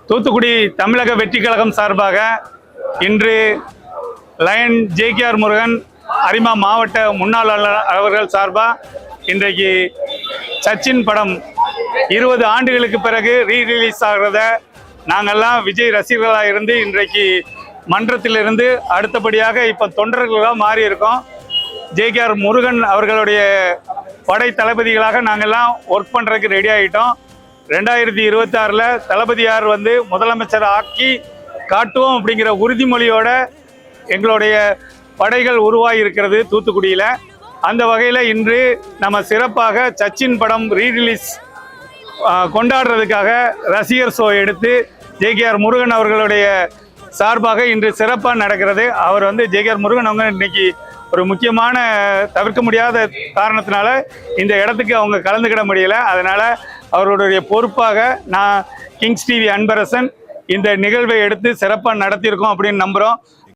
தூத்துக்குடி தமிழக வெற்றி கழகம் சார்பாக இன்று லயன் ஜே.கே.ஆர். முருகன் அரிமா மாவட்ட முன்னாள் அவர்கள் சார்பாக இன்றைக்கு சச்சின் படம் 20 ஆண்டுகளுக்கு பிறகு ரீரிலீஸ் ஆகிறத நாங்கள்லாம் விஜய் ரசிகர்களாக இருந்து இன்றைக்கு மன்றத்திலிருந்து அடுத்தபடியாக இப்போ தொண்டர்களாக மாறி இருக்கோம். ஜே.கே.ஆர். முருகன் அவர்களுடைய படை தளபதிகளாக நாங்கள்லாம் ஒர்க் பண்ணுறதுக்கு ரெடி ஆகிட்டோம். 2026 தளபதியார் முதலமைச்சர் ஆக்கி காட்டுவோம் அப்படிங்கிற உறுதிமொழியோட எங்களுடைய படைகள் உருவாகி இருக்கிறது தூத்துக்குடியில். அந்த வகையில் இன்று நம்ம சிறப்பாக சச்சின் படம் ரீரிலீஸ் கொண்டாடுறதுக்காக ரசிகர் ஷோ எடுத்து ஜே.கே.ஆர். முருகன் அவர்களுடைய சார்பாக இன்று சிறப்பாக நடக்கிறது. அவர் ஜே.கே.ஆர். முருகன் அவங்க இன்னைக்கு ஒரு முக்கியமான தவிர்க்க முடியாத காரணத்தினால இந்த இடத்துக்கு அவங்க கலந்துக்கிட முடியல. அதனால் அவருடைய பொறுப்பாக நான் கிங்ஸ் டிவி அன்பரசன் இந்த நிகழ்வை எடுத்து சிறப்பாக நடத்தியிருக்கோம் அப்படின்னு நம்புகிறோம்.